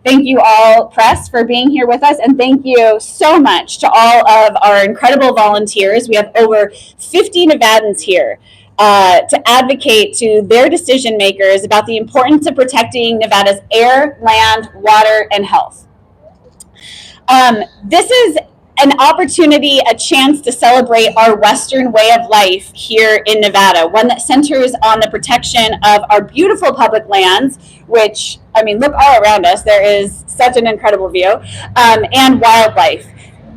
Thank you all, press, for being here with us. And thank you so much to all of our incredible volunteers. We have over 50 Nevadans here to advocate to their decision makers about the importance of protecting Nevada's air, land, water, and health. This is an opportunity, a chance to celebrate our Western way of life here in Nevada, one that centers on the protection of our beautiful public lands, which, I mean, look all around us. There is such an incredible view, and wildlife.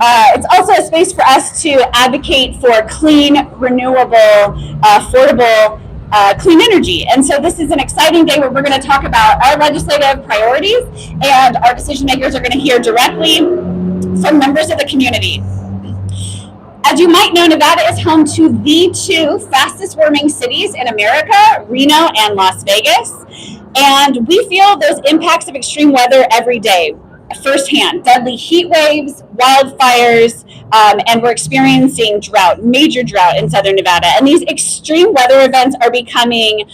It's also a space for us to advocate for clean, renewable, affordable, clean energy. And so this is an exciting day where we're going to talk about our legislative priorities, and our decision makers are going to hear directly from members of the community. As you might know, Nevada is home to the two fastest warming cities in America, Reno and Las Vegas. And we feel those impacts of extreme weather every day, firsthand. Deadly heat waves, wildfires, and we're experiencing drought, major drought in southern Nevada. And these extreme weather events are becoming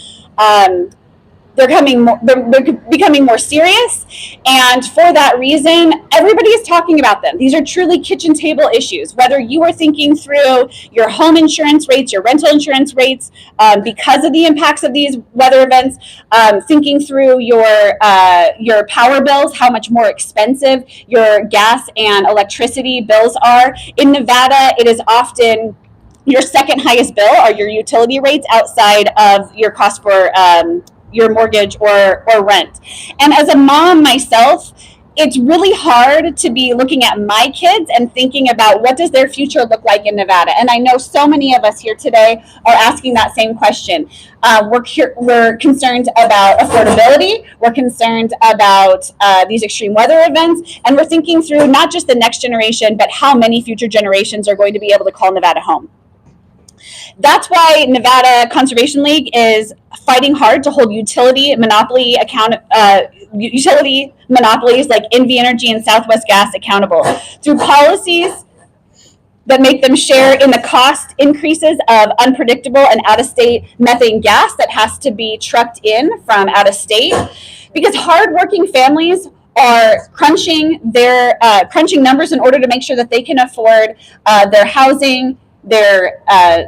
they're becoming more serious, and for that reason, everybody is talking about them. These are truly kitchen table issues. Whether you are thinking through your home insurance rates, your rental insurance rates, because of the impacts of these weather events, thinking through your power bills, how much more expensive your gas and electricity bills are. In Nevada, it is often your second highest bill are your utility rates outside of your cost for your mortgage or rent. And as a mom myself, it's really hard to be looking at my kids and thinking about what does their future look like in Nevada. And I know so many of us here today are asking that same question. We're concerned about affordability. We're concerned about these extreme weather events. And we're thinking through not just the next generation, but how many future generations are going to be able to call Nevada home. That's why Nevada Conservation League is fighting hard to hold utility monopolies like NV Energy and Southwest Gas accountable through policies that make them share in the cost increases of unpredictable and out-of-state methane gas that has to be trucked in from out of state, because hardworking families are crunching numbers in order to make sure that they can afford their housing, their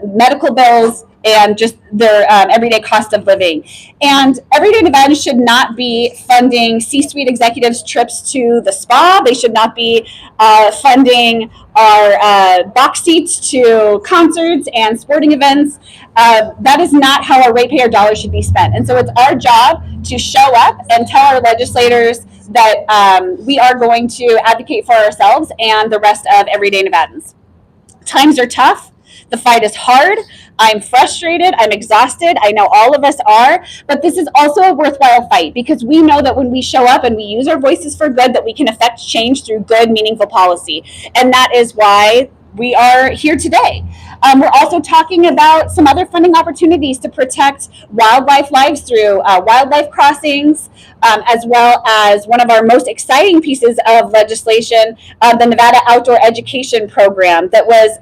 medical bills, and just their everyday cost of living. And everyday Nevadans should not be funding C-suite executives' trips to the spa. They should not be funding our box seats to concerts and sporting events. That is not how our ratepayer dollars should be spent. And so it's our job to show up and tell our legislators that we are going to advocate for ourselves and the rest of everyday Nevadans. Times are tough. The fight is hard. I'm frustrated. I'm exhausted. I know all of us are, but this is also a worthwhile fight, because we know that when we show up and we use our voices for good, that we can affect change through good, meaningful policy. And that is why we are here today. We're also talking about some other funding opportunities to protect wildlife lives through wildlife crossings, as well as one of our most exciting pieces of legislation, the Nevada Outdoor Education Program, that was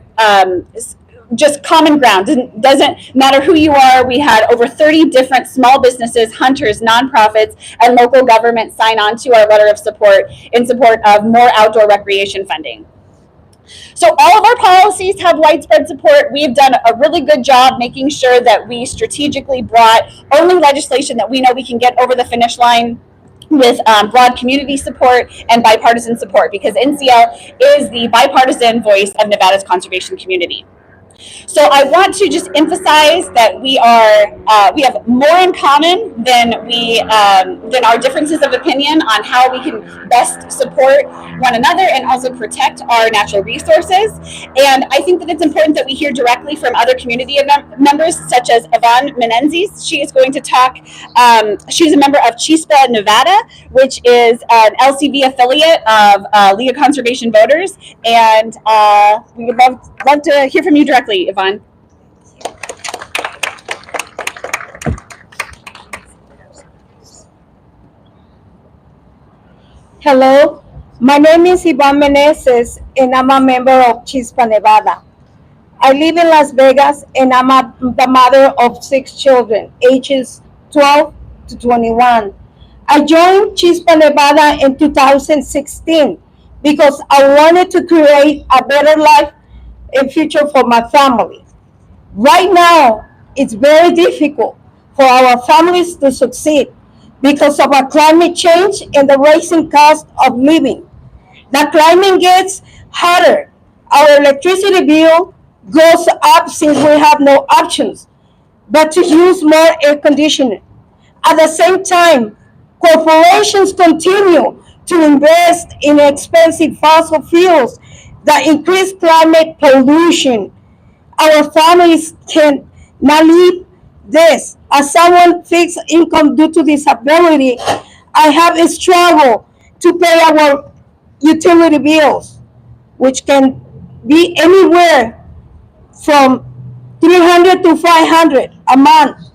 just common ground. Doesn't matter who you are. We had over 30 different small businesses, hunters, nonprofits, and local government sign on to our letter of support in support of more outdoor recreation funding. So all of our policies have widespread support. We've done a really good job making sure that we strategically brought only legislation that we know we can get over the finish line with broad community support and bipartisan support, because NCL is the bipartisan voice of Nevada's conservation community. So I want to just emphasize that we have more in common than our differences of opinion on how we can best support one another and also protect our natural resources. And I think that it's important that we hear directly from other community members, such as Yvonne Menendez. She is going to talk. She's a member of Chispa Nevada, which is an LCV affiliate of League of Conservation Voters, and we would love to hear from you directly, Yvonne. Hello, my name is Yvonne Meneses, and I'm a member of Chispa Nevada. I live in Las Vegas, and I'm the mother of 6 children, ages 12 to 21. I joined Chispa Nevada in 2016 because I wanted to create a better life and future for my family. Right now, it's very difficult for our families to succeed because of our climate change and the rising cost of living. The climate gets hotter. Our electricity bill goes up since we have no options but to use more air conditioning. At the same time, corporations continue to invest in expensive fossil fuels that increase climate pollution. Our families can not live this. As someone fixed income due to disability, I have a struggle to pay our utility bills, which can be anywhere from 300 to 500 a month.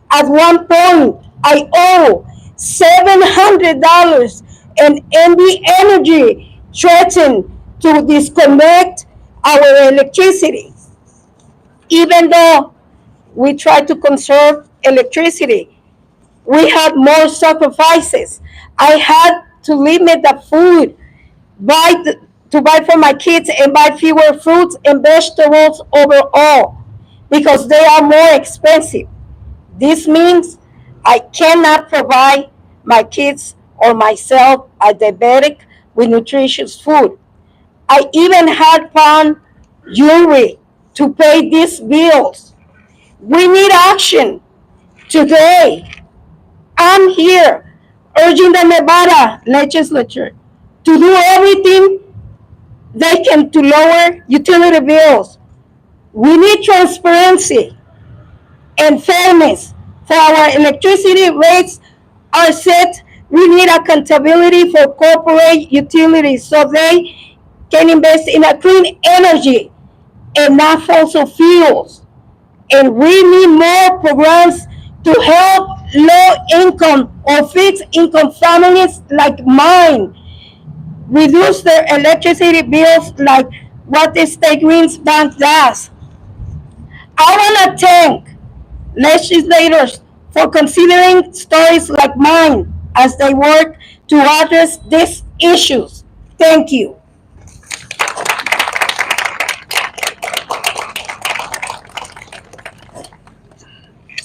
At one point, I owe $700, and NB Energy threatened to disconnect our electricity. Even though we try to conserve electricity, we had more sacrifices. I had to limit the food, to buy for my kids and buy fewer fruits and vegetables overall because they are more expensive. This means I cannot provide my kids or myself a diabetic with nutritious food. I even had found jewelry to pay these bills. We need action today. I'm here urging the Nevada legislature to do everything they can to lower utility bills. We need transparency and fairness for our electricity rates are set. We need accountability for corporate utilities so they can invest in a clean energy and not fossil fuels. And we need more programs to help low income or fixed income families like mine reduce their electricity bills like what the state Greens Bank does. I want to thank legislators for considering stories like mine as they work to address these issues. Thank you.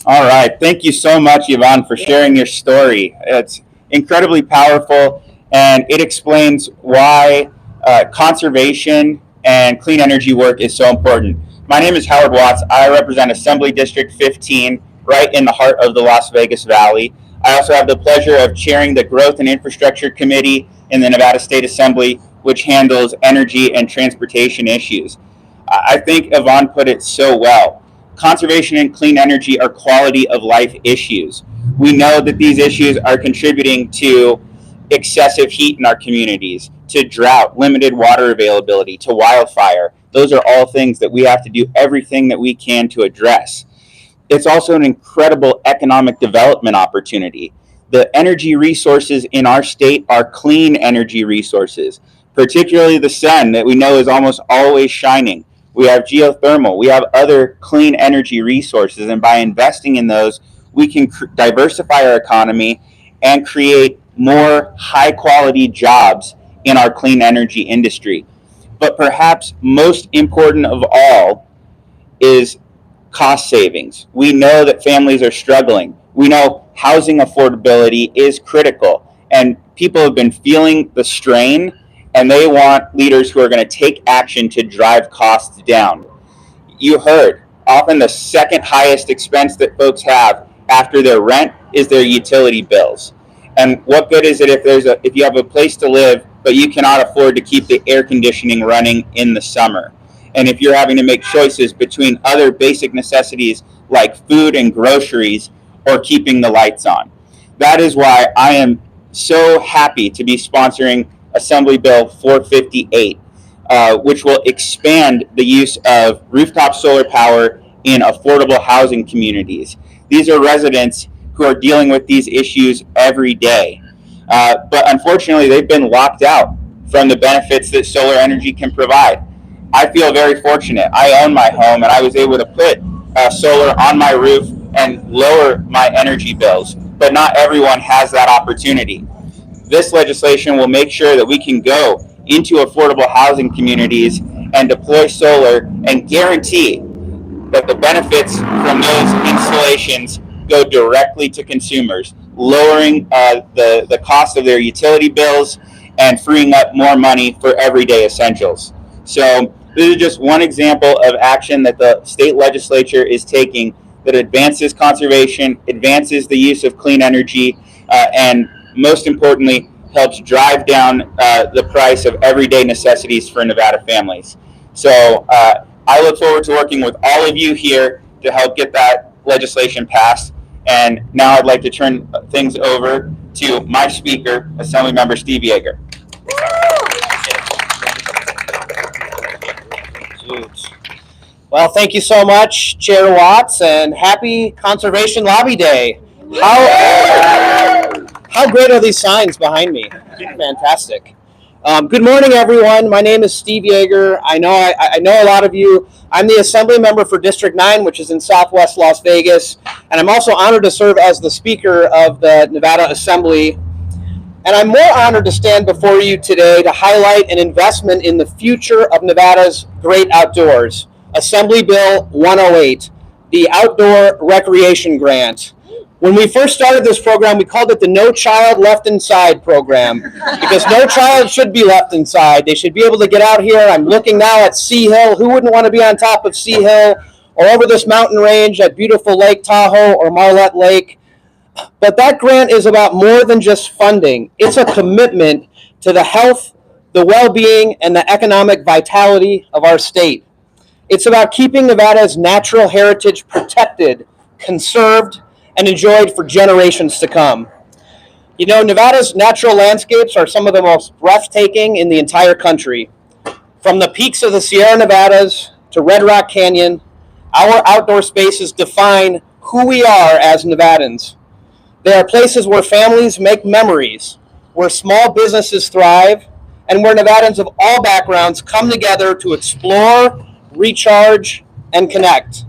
All right. Thank you so much, Yvonne, for sharing your story. It's incredibly powerful, and it explains why conservation and clean energy work is so important. My name is Howard Watts. I represent Assembly District 15, right in the heart of the Las Vegas Valley. I also have the pleasure of chairing the Growth and Infrastructure Committee in the Nevada State Assembly, which handles energy and transportation issues. I think Yvonne put it so well. Conservation and clean energy are quality of life issues. We know that these issues are contributing to excessive heat in our communities, to drought, limited water availability, to wildfire. Those are all things that we have to do everything that we can to address. It's also an incredible economic development opportunity. The energy resources in our state are clean energy resources, particularly the sun that we know is almost always shining. We have geothermal, we have other clean energy resources, and by investing in those, we can diversify our economy and create more high quality jobs in our clean energy industry. But perhaps most important of all is cost savings. We know that families are struggling. We know housing affordability is critical, and people have been feeling the strain, and they want leaders who are going to take action to drive costs down. You heard, often the second highest expense that folks have after their rent is their utility bills. And what good is it if you have a place to live, but you cannot afford to keep the air conditioning running in the summer? And if you're having to make choices between other basic necessities like food and groceries or keeping the lights on. That is why I am so happy to be sponsoring Assembly Bill 458, which will expand the use of rooftop solar power in affordable housing communities. These are residents who are dealing with these issues every day. But unfortunately, they've been locked out from the benefits that solar energy can provide. I feel very fortunate. I own my home, and I was able to put solar on my roof and lower my energy bills. but not everyone has that opportunity. This legislation will make sure that we can go into affordable housing communities and deploy solar and guarantee that the benefits from those installations go directly to consumers, lowering the cost of their utility bills and freeing up more money for everyday essentials. So this is just one example of action that the state legislature is taking that advances conservation, advances the use of clean energy, and most importantly, helps drive down the price of everyday necessities for Nevada families. So I look forward to working with all of you here to help get that legislation passed. And now I'd like to turn things over to my speaker, Assemblymember Steve Yeager. Well, thank you so much, Chair Watts, and happy Conservation Lobby Day. How great are these signs behind me? Fantastic. Good morning, everyone. My name is Steve Yeager. I know a lot of you. I'm the Assembly Member for District 9, which is in Southwest Las Vegas, and I'm also honored to serve as the Speaker of the Nevada Assembly. And I'm more honored to stand before you today to highlight an investment in the future of Nevada's great outdoors, Assembly Bill 108, the Outdoor Recreation Grant. When we first started this program, we called it the No Child Left Inside program, because no child should be left inside. They should be able to get out here. I'm looking now at Sea Hill. Who wouldn't want to be on top of Sea Hill, or over this mountain range at beautiful Lake Tahoe or Marlette Lake? But that grant is about more than just funding. It's a commitment to the health, the well-being, and the economic vitality of our state. It's about keeping Nevada's natural heritage protected, conserved, and enjoyed for generations to come. You know, Nevada's natural landscapes are some of the most breathtaking in the entire country. From the peaks of the Sierra Nevadas to Red Rock Canyon, our outdoor spaces define who we are as Nevadans. They are places where families make memories, where small businesses thrive, and where Nevadans of all backgrounds come together to explore, recharge, and connect.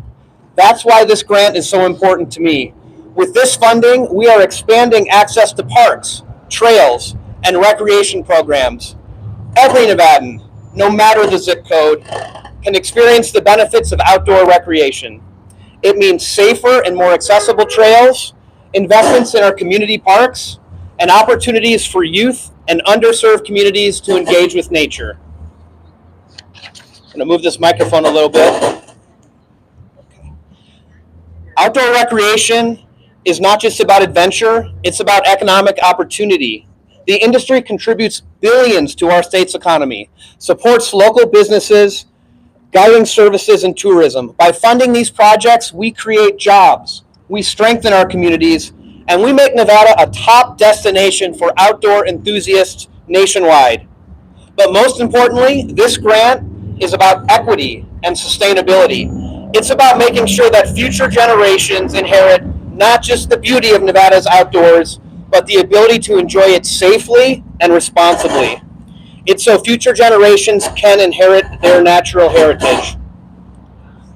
That's why this grant is so important to me. With this funding, we are expanding access to parks, trails, and recreation programs. Every Nevadan, no matter the zip code, can experience the benefits of outdoor recreation. It means safer and more accessible trails, investments in our community parks, and opportunities for youth and underserved communities to engage with nature. I'm going to move this microphone a little bit. Outdoor recreation is not just about adventure, it's about economic opportunity. The industry contributes billions to our state's economy, supports local businesses, guiding services, and tourism. By funding these projects, we create jobs, we strengthen our communities, and we make Nevada a top destination for outdoor enthusiasts nationwide. But most importantly, this grant is about equity and sustainability. It's about making sure that future generations inherit not just the beauty of Nevada's outdoors, but the ability to enjoy it safely and responsibly. It's so future generations can inherit their natural heritage.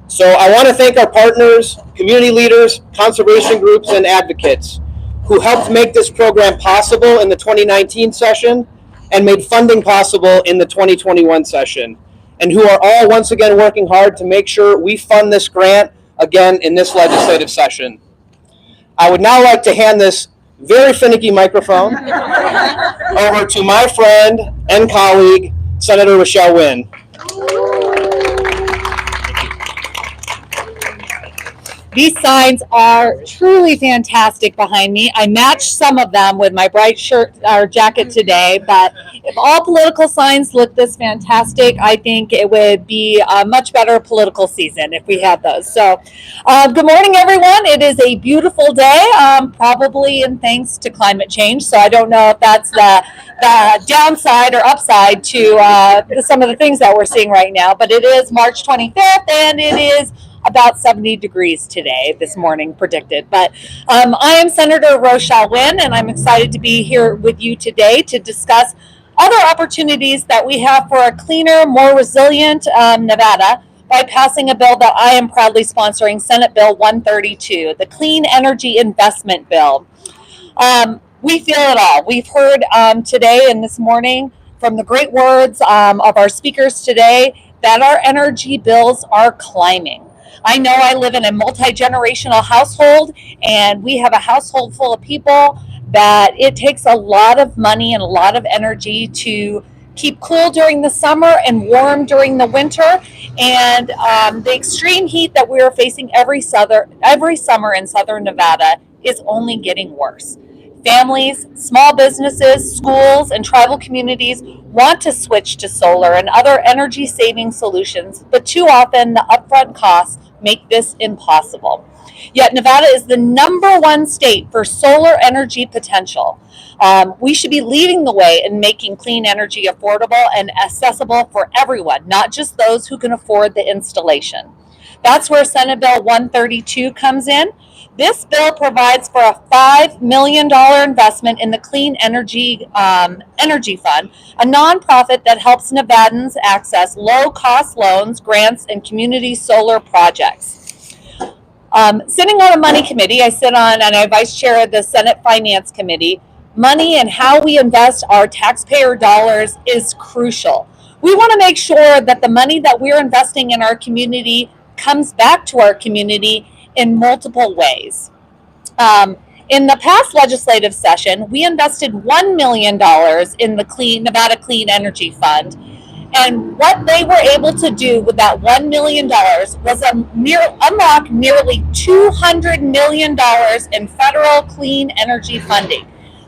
So I want to thank our partners, community leaders, conservation groups, and advocates who helped make this program possible in the 2019 session and made funding possible in the 2021 session, and who are all once again working hard to make sure we fund this grant again in this legislative session. I would now like to hand this very finicky microphone over to my friend and colleague, Senator Rochelle Wynn. These signs are truly fantastic behind me. I matched some of them with my bright shirt or jacket today, but if all political signs look this fantastic, I think it would be a much better political season if we had those. So good morning, everyone. It is a beautiful day, probably in thanks to climate change. So I don't know if that's the downside or upside to some of the things that we're seeing right now, but it is March 25th and it is about 70 degrees today, this morning predicted. But I am Senator Rochelle Wynn, and I'm excited to be here with you today to discuss other opportunities that we have for a cleaner, more resilient Nevada by passing a bill that I am proudly sponsoring, Senate Bill 132, the Clean Energy Investment Bill. We feel it all. We've heard today and this morning from the great words of our speakers today that our energy bills are climbing. I know I live in a multi-generational household, and we have a household full of people that it takes a lot of money and a lot of energy to keep cool during the summer and warm during the winter. And the extreme heat that we are facing every summer in southern Nevada is only getting worse. Families, small businesses, schools, and tribal communities want to switch to solar and other energy saving solutions, but too often the upfront costs make this impossible. Yet Nevada is the #1 state for solar energy potential. We should be leading the way in making clean energy affordable and accessible for everyone, not just those who can afford the installation. That's where Senate Bill 132 comes in. This bill provides for a $5 million investment in the Clean Energy Fund, a nonprofit that helps Nevadans access low-cost loans, grants, and community solar projects. Sitting on a money committee, I sit on and I'm vice chair of the Senate Finance Committee. Money and how we invest our taxpayer dollars is crucial. We want to make sure that the money that we're investing in our community comes back to our community in multiple ways. In the past legislative session, we invested $1 million in the Nevada Clean Energy Fund. And what they were able to do with that $1 million was unlock nearly $200 million in federal clean energy funding.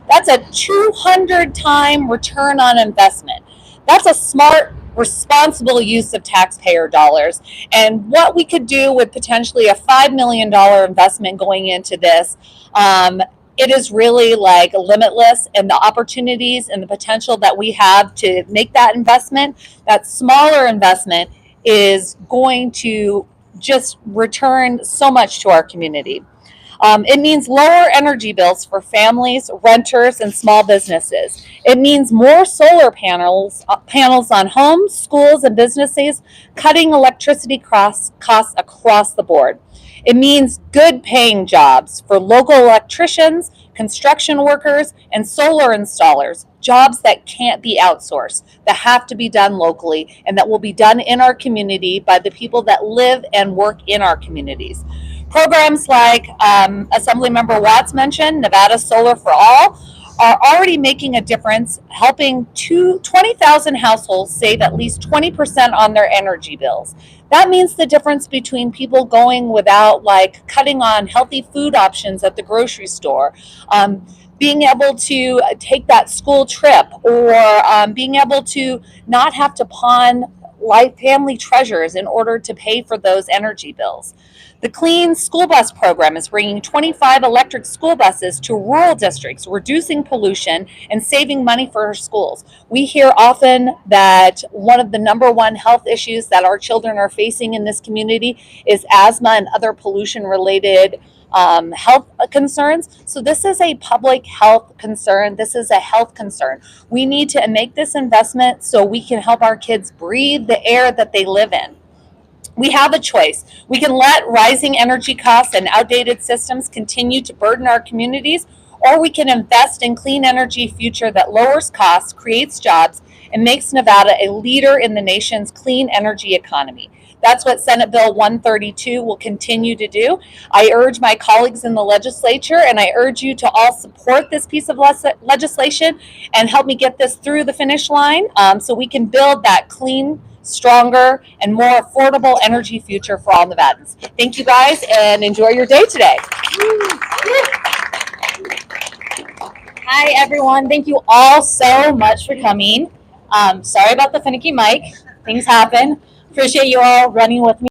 That's a 200-time return on investment. That's a smart, responsible use of taxpayer dollars. And what we could do with potentially a $5 million investment going into this, it is really like limitless, and the opportunities and the potential that we have to make that investment, that smaller investment, is going to just return so much to our community. It means lower energy bills for families, renters, and small businesses. It means more solar panels on homes, schools, and businesses, cutting electricity costs across the board. It means good paying jobs for local electricians, construction workers, and solar installers, jobs that can't be outsourced, that have to be done locally, and that will be done in our community by the people that live and work in our communities. Programs like Assemblymember Watts mentioned, Nevada Solar for All, are already making a difference, helping 20,000 households save at least 20% on their energy bills. That means the difference between people going without, like cutting on healthy food options at the grocery store, being able to take that school trip, or being able to not have to pawn family treasures in order to pay for those energy bills. The Clean School Bus Program is bringing 25 electric school buses to rural districts, reducing pollution and saving money for our schools. We hear often that one of the #1 health issues that our children are facing in this community is asthma and other pollution-related health concerns. So this is a public health concern. This is a health concern. We need to make this investment so we can help our kids breathe the air that they live in. We have a choice. We can let rising energy costs and outdated systems continue to burden our communities, or we can invest in clean energy future that lowers costs, creates jobs, and makes Nevada a leader in the nation's clean energy economy. That's what Senate Bill 132 will continue to do. I urge my colleagues in the legislature, and I urge you to all support this piece of legislation and help me get this through the finish line, so we can build that clean, stronger, and more affordable energy future for all Nevadans. Thank you guys, and enjoy your day today. Hi, everyone. Thank you all so much for coming. Sorry about the finicky mic. Things happen. Appreciate you all running with me.